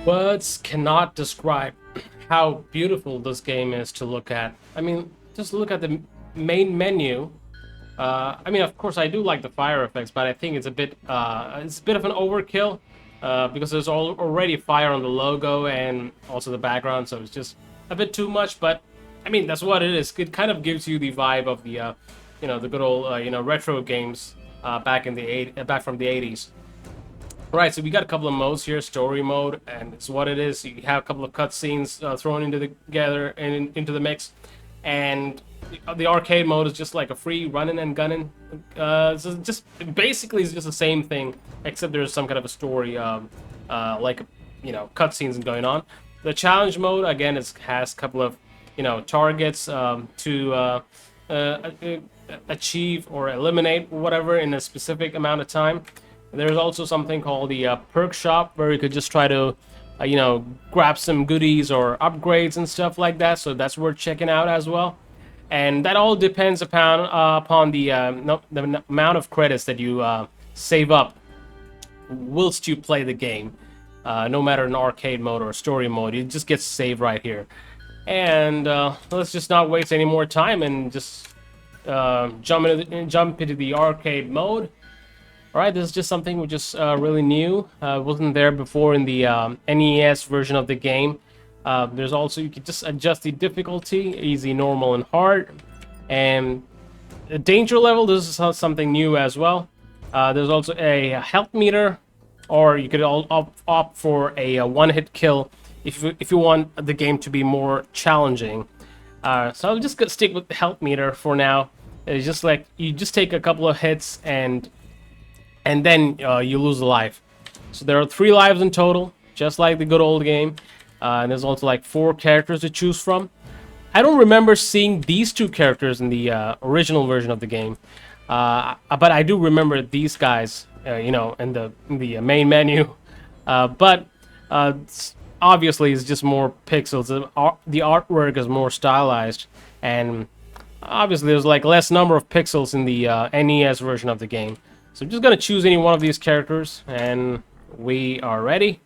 Words cannot describe how beautiful this game is to look at. I mean, just look at the main menu. I mean, of course, I do like the fire effects, but I think it's a bit of an overkill because there's already fire on the logo and also the background, so it's just a bit too much. But I mean, that's what it is. It kind of gives you the vibe of the, the good old, retro games back from the 80s. Right, so we got a couple of modes here, story mode, and it's what it is. You have a couple of cutscenes thrown together and into the mix, and the arcade mode is just like a free running and gunning. So just basically it's just the same thing, except there's some kind of a story, cutscenes going on. The challenge mode again has a couple of targets to achieve or eliminate whatever in a specific amount of time. There's also something called the perk shop where you could just try to, grab some goodies or upgrades and stuff like that. So that's worth checking out as well. And that all depends upon the amount of credits that you save up whilst you play the game. No matter in arcade mode or story mode, it just gets saved right here. And let's just not waste any more time and just jump into the arcade mode. Alright, this is just something which is really new. Wasn't there before in the NES version of the game. There's also, you can just adjust the difficulty, easy, normal, and hard. And the danger level, this is something new as well. There's also a health meter, or you could opt for a one-hit kill if you want the game to be more challenging. So I'm just gonna stick with the health meter for now. It's just like, you just take a couple of hits and then you lose a life. So there are 3 lives in total, just like the good old game. And there's also like 4 characters to choose from. I don't remember seeing these 2 characters in the original version of the game, but I do remember these guys, in the main menu. But obviously, it's just more pixels. The artwork is more stylized, and obviously, there's like less number of pixels in the NES version of the game. So I'm just gonna choose any one of these characters, and we are ready.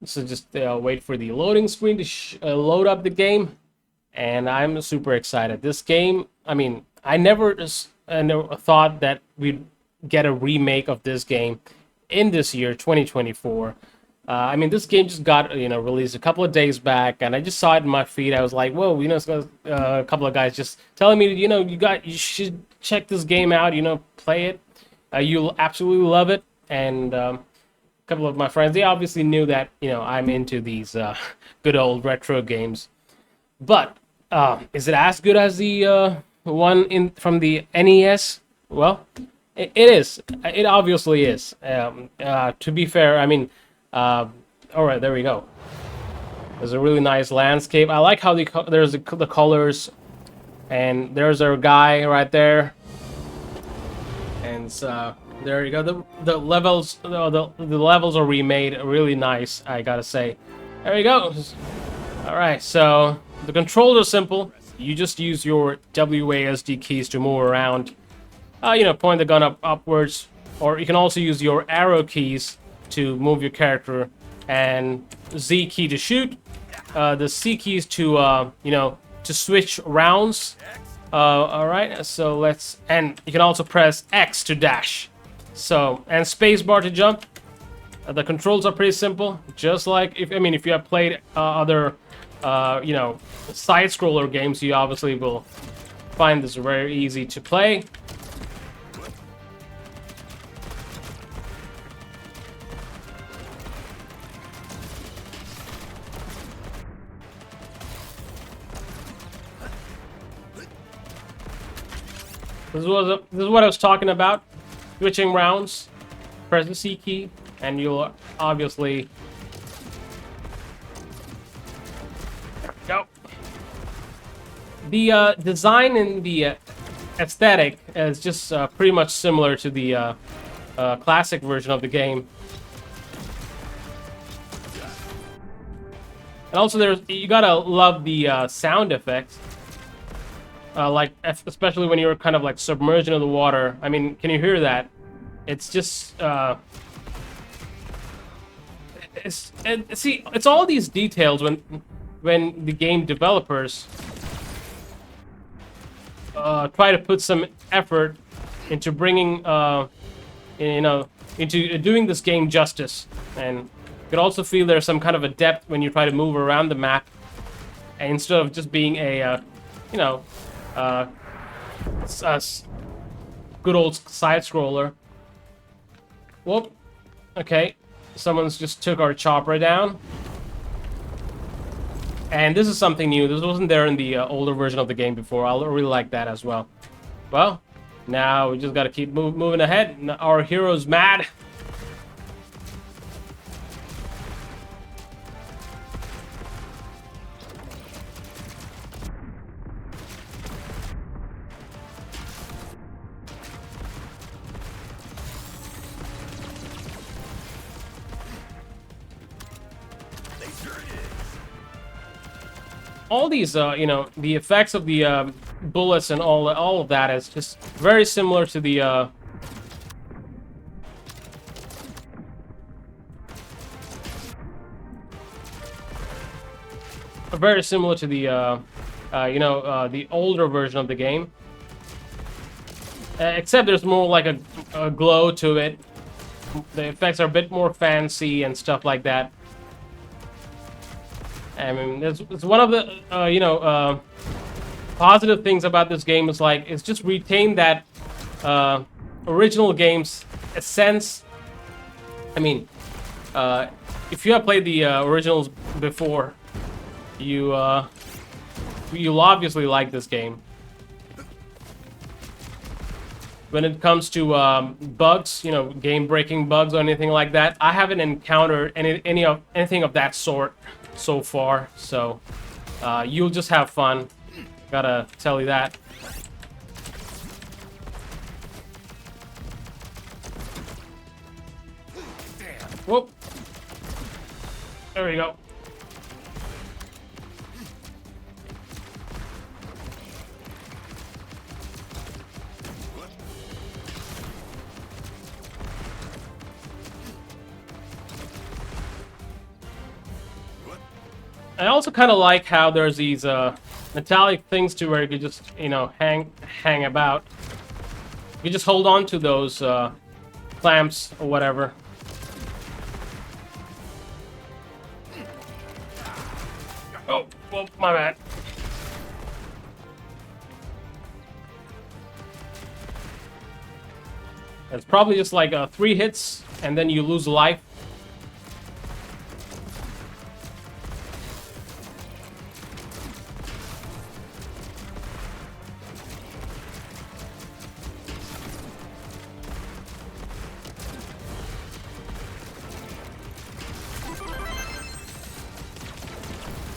So just wait for the loading screen to load up the game, and I'm super excited. This game, I mean, I never thought that we'd get a remake of this game in this year, 2024. I mean, this game just got released a couple of days back, and I just saw it in my feed. I was like, whoa, a couple of guys just telling me, you should check this game out, play it. You'll absolutely love it. And a couple of my friends, they obviously knew that, I'm into these good old retro games. But is it as good as the one from the NES? Well, it is. It obviously is. To be fair, I mean, all right, there we go. There's a really nice landscape. I like how there's the colors, and there's our guy right there. And there you go. The levels, the levels are remade, really nice, I gotta say. There you go. All right, so the controls are simple. You just use your WASD keys to move around. Point the gun upwards, or you can also use your arrow keys to move your character, and Z key to shoot, the C keys to to switch rounds. All right, so and you can also press X to dash. So, and spacebar to jump. The controls are pretty simple, just like if you have played other side scroller games, you obviously will find this very easy to play. This is what I was talking about. Switching rounds. Press the C key, and you'll obviously go. The design and the aesthetic is just pretty much similar to the classic version of the game. And also, you gotta love the sound effects. Especially when you're kind of like submerged into the water. I mean, can you hear that? It's just See, it's all these details when the game developers try to put some effort into bringing into doing this game justice. And you could also feel there's some kind of a depth when you try to move around the map, and instead of just being a good old side scroller. Whoop. Okay. Someone's just took our chopper down. And this is something new. This wasn't there in the older version of the game before. I really like that as well. Well, now we just gotta keep moving ahead. Our hero's mad. All these, the effects of the bullets and all of that is just very similar to the the older version of the game. Except there's more like a glow to it. The effects are a bit more fancy and stuff like that. I mean, it's one of the positive things about this game is like it's just retained that original game's essence. I mean, if you have played the originals before, you'll obviously like this game. When it comes to bugs, game-breaking bugs or anything like that, I haven't encountered anything of that sort so far, so you'll just have fun. Gotta tell you that. Whoop. There we go. I also kind of like how there's these metallic things to where you could just, hang about. You just hold on to those clamps or whatever. Oh, well, my bad. It's probably just like 3 hits, and then you lose life.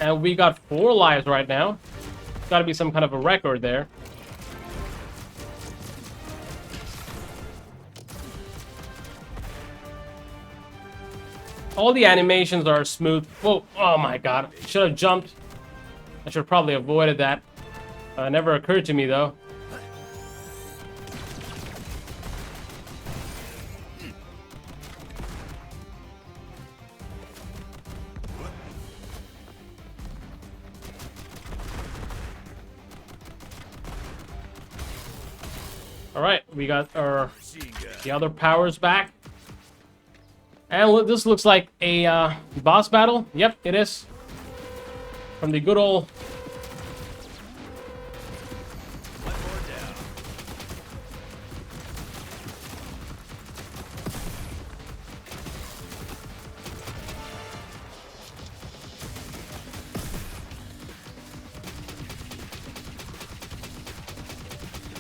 And we got 4 lives right now. Gotta be some kind of a record there. All the animations are smooth. Whoa, oh my god. Should have jumped. I should have probably avoided that. Never occurred to me though. Alright, we got the other powers back. And this looks like a boss battle. Yep, it is. From the good old...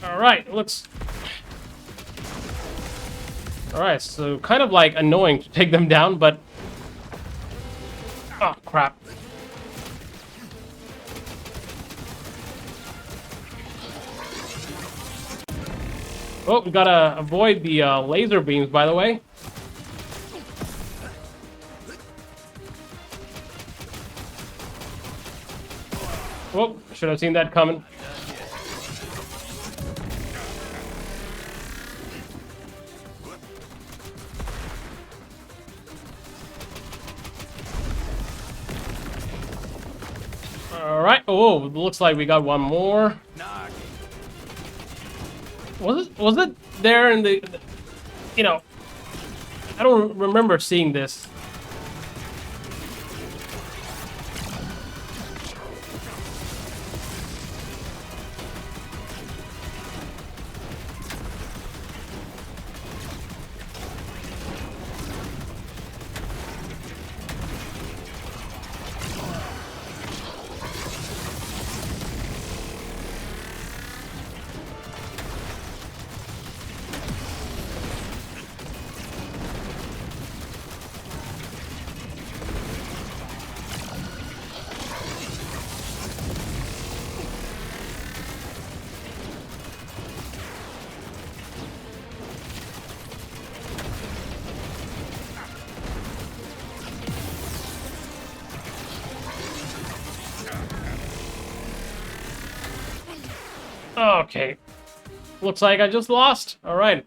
Alright, looks... Alright, so kind of like annoying to take them down, but... Oh, crap. Oh, we gotta avoid the laser beams, by the way. Oh, should have seen that coming. Oh, looks like we got one more. Was it there in the you know, I don't remember seeing this. Okay. Looks like I just lost. All right.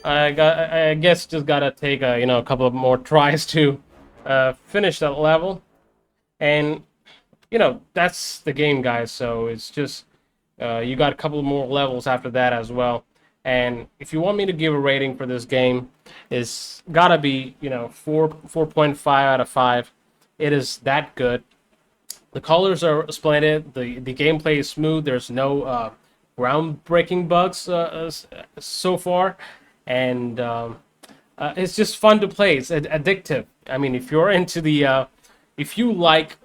I guess just gotta take a a couple of more tries to finish that level, and that's the game, guys. So it's just you got a couple more levels after that as well. And if you want me to give a rating for this game, it's gotta be 4.5 out of 5. It is that good. The colors are splendid. The gameplay is smooth. There's no groundbreaking bugs so far, and it's just fun to play. It's addictive. I mean, if you're into if you like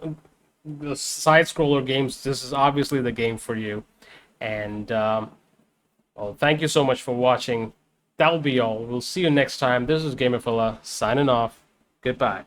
the side scroller games, this is obviously the game for you. And well, thank you so much for watching. That'll be all. We'll see you next time. This is Gamerfella signing off. Goodbye.